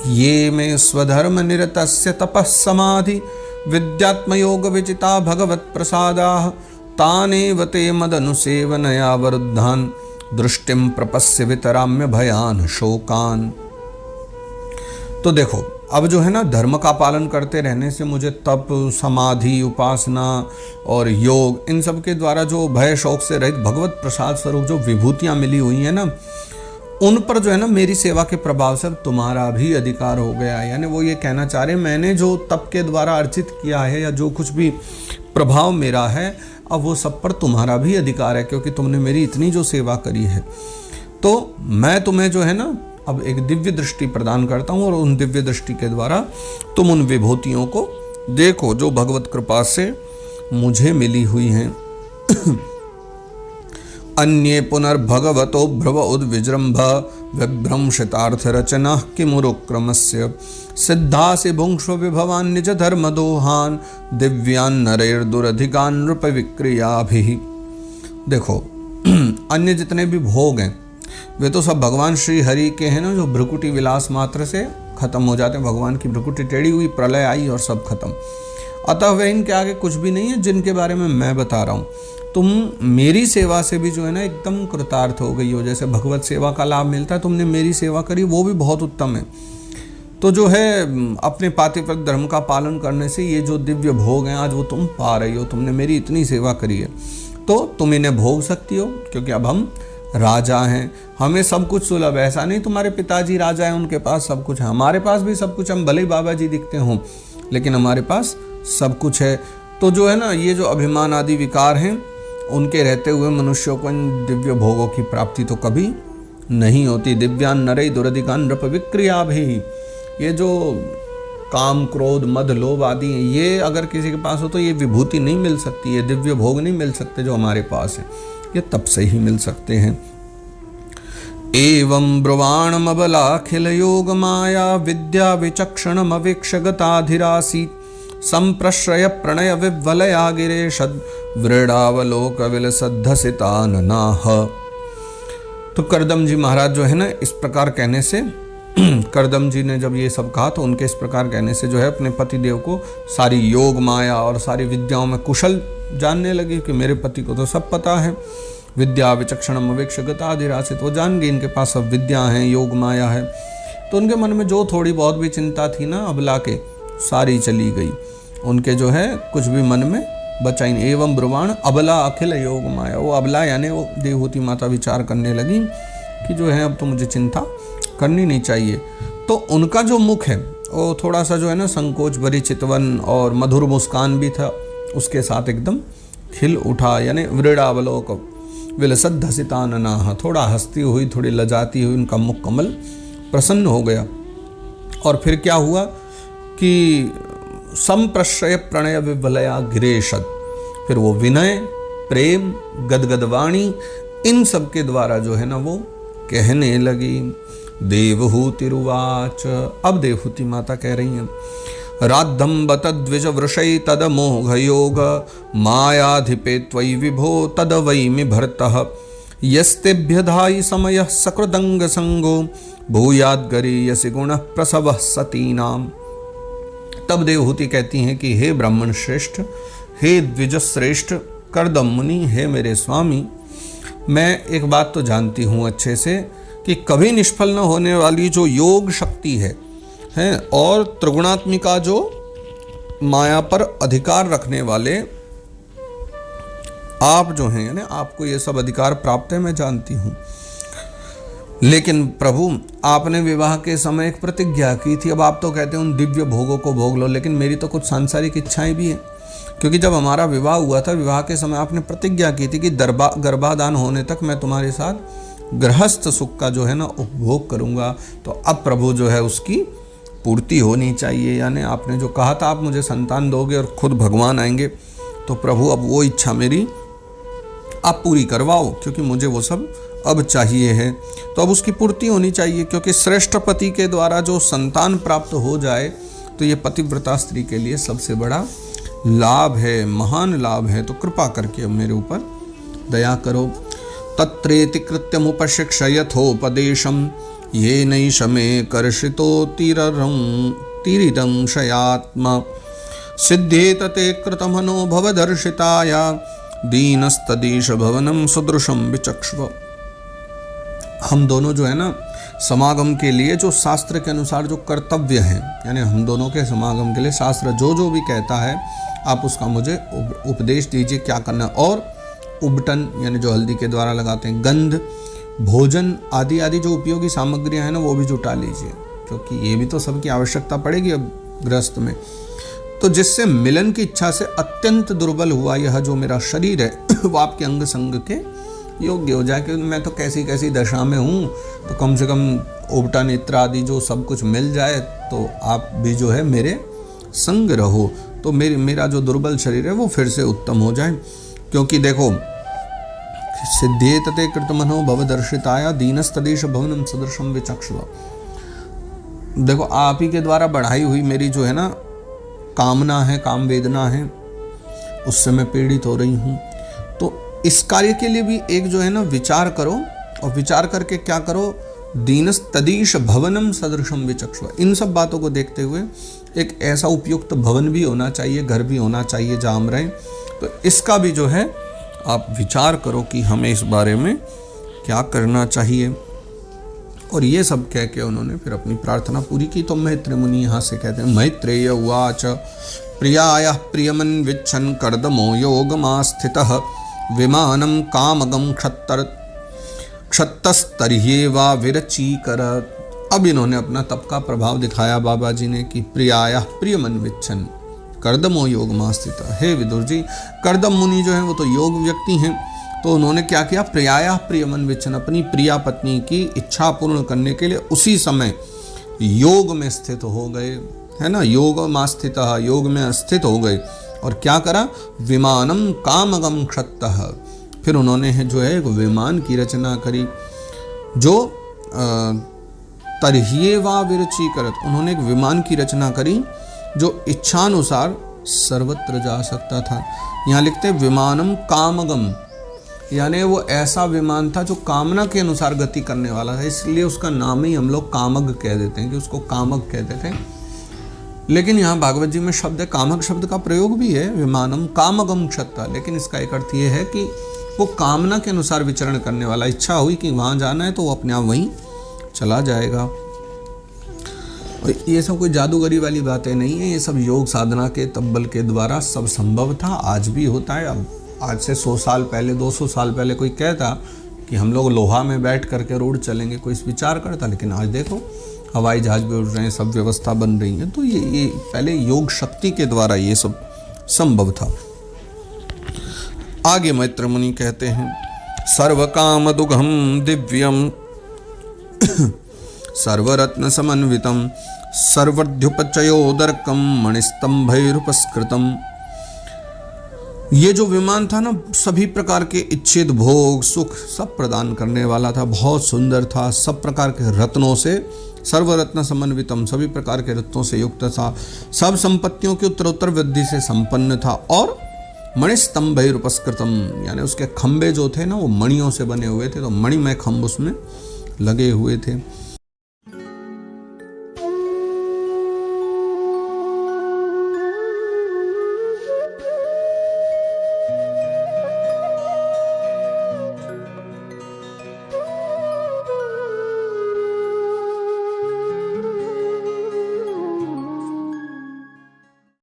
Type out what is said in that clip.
ये में स्वधर्म निरतस्य तपः समाधि विद्यात्मयोग विचिता भगवत प्रसादाः तानेव ते मदनुसेवनया वरुद्धान् दृष्टिम प्रपस्य वितराम्य भयान शोकान। तो देखो, अब जो है ना, धर्म का पालन करते रहने से मुझे तप, समाधि, उपासना और योग, इन सब के द्वारा जो भय शोक से रहित भगवत प्रसाद स्वरूप जो विभूतियाँ मिली हुई हैं ना, उन पर जो है ना मेरी सेवा के प्रभाव से तुम्हारा भी अधिकार हो गया है। यानी वो ये कहना चाह रहे, मैंने जो तप के द्वारा अर्जित किया है या जो कुछ भी प्रभाव मेरा है, अब वो सब पर तुम्हारा भी अधिकार है, क्योंकि तुमने मेरी इतनी जो सेवा करी है। तो मैं तुम्हें जो है ना अब एक दिव्य दृष्टि प्रदान करता हूँ, और उन दिव्य दृष्टि के द्वारा तुम उन विभूतियों को देखो जो भगवत कृपा से मुझे मिली हुई हैं। अन्ये पुनर्भगवतो भ्रव उद्विजृंभ विभ्रंशितार्थ रचना किमुरुक्रमस्य सिद्धासि भुंक्ष्व विभवान् निज धर्म दोहान दिव्यान नरेर दुरधिकान नृप विक्रियाभिः। देखो, अन्य जितने भी भोग हैं वे तो सब भगवान श्री हरि के हैं ना, जो भ्रुकुटी विलास मात्र से खत्म हो जाते हैं। भगवान की भ्रुकुटी टेढ़ी हुई, प्रलय आई और सब खत्म। अतः वे इनके आगे कुछ भी नहीं है जिनके बारे में मैं बता रहा हूँ। तुम मेरी सेवा से भी जो है ना एकदम कृतार्थ हो गई हो। जैसे भगवत सेवा का लाभ मिलता है, तुमने मेरी सेवा करी, वो भी बहुत उत्तम है। तो जो है अपने पातिव्रत धर्म का पालन करने से ये जो दिव्य भोग हैं आज वो तुम पा रही हो। तुमने मेरी इतनी सेवा करी है तो तुम इन्हें भोग सकती हो, क्योंकि अब हम राजा हैं, हमें सब कुछ सुलभ है। ऐसा नहीं तुम्हारे पिताजी राजा हैं, उनके पास सब कुछ है, हमारे पास भी सब कुछ। हम भले ही बाबा जी दिखते हों, लेकिन हमारे पास सब कुछ है। तो जो है ना, ये जो अभिमान आदि विकार हैं, उनके रहते हुए मनुष्यों को इन दिव्य भोगों की प्राप्ति तो कभी नहीं होती। दिव्यान नरई दुरधिकान नृप विक्रिया भी, ये जो काम, क्रोध, मद, लोभ आदि हैं, ये अगर किसी के पास हो तो ये विभूति नहीं मिल सकती, ये दिव्य भोग नहीं मिल सकते जो हमारे पास है। ये तब से ही मिल सकते हैं। एवं ब्रुवाणम अबलाखिल योग माया विद्या विचक्षणम अवेक्ष गताधिरासी संप्रश्रय प्रणय विवलया गिरेशद वृडावलोक विलसद्धसिताननाह। तो करदम जी महाराज जो है ना, इस प्रकार कहने से करदम जी ने जब ये सब कहा तो उनके इस प्रकार कहने से जो है अपने पति देव को सारी योग माया और सारी विद्याओं में कुशल जानने लगी कि मेरे पति को तो सब पता है। विद्या विचक्षणम अवेक्ष गताधिरासित, वो जान गई इनके पास सब विद्या है, योग माया है। तो उनके मन में जो थोड़ी बहुत भी चिंता थी ना अबला के, सारी चली गई। उनके जो है कुछ भी मन में बचा ही नहीं। एवं ब्रुवाण अबला अखिल योग माया, वो अबला यानी वो देवहूति माता विचार करने लगी कि जो है अब तो मुझे चिंता करनी नहीं चाहिए। तो उनका जो मुख है वो थोड़ा सा जो है ना संकोच भरी चितवन और मधुर मुस्कान भी था, उसके साथ एकदम खिल उठा। यानी वृडावलोक विलसद्धसिताननाह, थोड़ा हंसती हुई, थोड़ी लजाती हुई उनका मुख कमल प्रसन्न हो गया। और फिर क्या हुआ कि संप्रश्रय प्रणय विवलया गिरेशद, फिर वो विनय, प्रेम, गदगद वाणी, इन सब के द्वारा जो है ना वो कहने लगी। देवहूतिरुवाच, अब देवहूति माता कह रही हैं, राद्धम बतद्विज वृषै तद मोघ योग मायाधिपे त्वयि विभो तद वैमि भर्तः यस्तेभ्य धायि समयः सकृदंग संगो भूयाद्गरीयसि गुणः प्रसवः सतीनाम। तब देवहूति कहती हैं कि हे ब्राह्मण श्रेष्ठ, हे द्विज श्रेष्ठ करदम मुनि, हे मेरे स्वामी, मैं एक बात तो जानती हूँ अच्छे से कि कभी निष्फल न होने वाली जो योग शक्ति है और त्रिगुणात्मिका जो माया पर अधिकार रखने वाले आप जो हैं, यानी आपको ये सब अधिकार प्राप्त है, मैं जानती हूँ। लेकिन प्रभु, आपने विवाह के समय एक प्रतिज्ञा की थी, अब आप तो कहते हैं उन दिव्य भोगों को भोग लो, लेकिन मेरी तो कुछ सांसारिक इच्छाएं भी हैं। क्योंकि जब हमारा विवाह हुआ था, विवाह के समय आपने प्रतिज्ञा की थी कि गर्भाधान होने तक मैं तुम्हारे साथ गृहस्थ सुख का जो है ना उपभोग करूँगा। तो अब प्रभु जो है उसकी पूर्ति होनी चाहिए। यानी आपने जो कहा था आप मुझे संतान दोगे और खुद भगवान आएंगे, तो प्रभु अब वो इच्छा मेरी आप पूरी करवाओ, क्योंकि मुझे वो सब अब चाहिए है। तो अब उसकी पूर्ति होनी चाहिए, क्योंकि श्रेष्ठ पति के द्वारा जो संतान प्राप्त हो जाए तो ये पतिव्रता स्त्री के लिए सबसे बड़ा लाभ है, महान लाभ है। तो कृपा करके मेरे ऊपर दया करो। तत्रेति कृत्यमुपशिक्ष यथोपदेशम ये नैषमे कर्षितो तीरितं शयात्मा सिद्धेत ते कृतमनो भवदर्शिताया दीनस्तदीश भवनम सदृशम विचक्ष्व। हम दोनों जो है ना समागम के लिए जो शास्त्र के अनुसार जो कर्तव्य हैं, यानी हम दोनों के समागम के लिए शास्त्र जो जो भी कहता है आप उसका मुझे उपदेश दीजिए क्या करना है। और उबटन यानी जो हल्दी के द्वारा लगाते हैं, गंध, भोजन आदि आदि जो उपयोगी सामग्रियां हैं ना वो भी जुटा लीजिए, क्योंकि ये भी तो सबकी आवश्यकता पड़ेगी अब गृहस्थ में। तो जिससे मिलन की इच्छा से अत्यंत दुर्बल हुआ यह जो मेरा शरीर है वो आपके अंग संग के योग्य हो जाए, क्योंकि मैं तो कैसी कैसी दशा में हूँ, तो कम से कम उबटा नेत्र आदि जो सब कुछ मिल जाए तो आप भी जो है मेरे संग रहो, तो मेरा जो दुर्बल शरीर है वो फिर से उत्तम हो जाए। क्योंकि देखो सिद्धेत ते कृतमनो भवदर्शिताया दीनस्तदीश भवनम सदृशम विचक्ष्व। देखो आप ही के द्वारा बढ़ाई हुई मेरी जो है ना कामना है, काम वेदना है, उससे मैं पीड़ित हो रही हूँ। तो इस कार्य के लिए भी एक जो है ना विचार करो, और विचार करके क्या करो, दीनस्तदीश भवनम सदृशम विचक्ष्व। इन सब बातों को देखते हुए एक ऐसा उपयुक्त भवन भी होना चाहिए, घर भी होना चाहिए जहाँ हम रहें। तो इसका भी जो है आप विचार करो कि हमें इस बारे में क्या करना चाहिए। और ये सब कह के उन्होंने फिर अपनी प्रार्थना पूरी की। तो मैत्रेय मुनि यहाँ से कहते हैं, मैत्रेय उवाच प्रियायाः प्रियमन् विच्छन् कर्दमो योगमास्थितः विमानं कामगं क्षत्तस्तर्ह्येवा विरचीकरत्। अब इन्होंने अपना तप का प्रभाव दिखाया बाबा जी ने कि प्रियायाः प्रियमन् विच्छन् कर्दमो योगमास्थितः। हे विदुर जी, कर्दम मुनि जो है वो तो योग व्यक्ति हैं, तो उन्होंने क्या किया, प्रियाया प्रियमन विच्छन, अपनी प्रिया पत्नी की इच्छा पूर्ण करने के लिए उसी समय योग में स्थित हो गए, है ना, योग मास्थित, योग में स्थित हो गए। और क्या करा, विमानम कामगम क्षत्तः, फिर उन्होंने जो है एक विमान की रचना करी जो तरह्येवा विरचीकरत्, उन्होंने एक विमान की रचना करी जो इच्छानुसार सर्वत्र जा सकता था। यहाँ लिखते विमानम कामगम, यानी वो ऐसा विमान था जो कामना के अनुसार गति करने वाला था, इसलिए उसका नाम ही हम लोग कामग कह देते हैं कि उसको कामग कहते थे। लेकिन यहाँ भागवत जी में शब्द है, कामग शब्द का प्रयोग भी है, विमानम कामगम क्षत्ता, लेकिन इसका एक अर्थ ये है कि वो कामना के अनुसार विचरण करने वाला, इच्छा हुई कि वहाँ जाना है तो वो अपने आप वहीं चला जाएगा। और ये सब कोई जादूगरी वाली बातें नहीं है, ये सब योग साधना के तब्बल के द्वारा सब संभव था, आज भी होता है। अब आज से 100 साल पहले, 200 साल पहले कोई कहता कि हम लोग लोहा में बैठ करके रोड चलेंगे, कोई इस विचार करता, लेकिन आज देखो हवाई जहाज भी उड़ रहे हैं, सब व्यवस्था बन रही है। तो ये पहले योग शक्ति के द्वारा ये सब संभव था। आगे मैत्रेय मुनि कहते हैं, सर्व काम दुघम दिव्यम सर्वरत्न समन्वितम सर्वध्युपचयोदर्कम मणिस्तंभैरुपस्कृतम। ये जो विमान था ना, सभी प्रकार के इच्छित भोग सुख सब प्रदान करने वाला था, बहुत सुंदर था, सब प्रकार के रत्नों से, सर्वरत्न समन्वितम, सभी प्रकार के रत्नों से युक्त था, सब संपत्तियों की उत्तरोत्तर वृद्धि से संपन्न था। और मणिस्तंभैरुपस्कृतम, यानी उसके खंभे जो थे ना वो मणियों से बने हुए थे, तो मणिमय खंभ उसमें लगे हुए थे।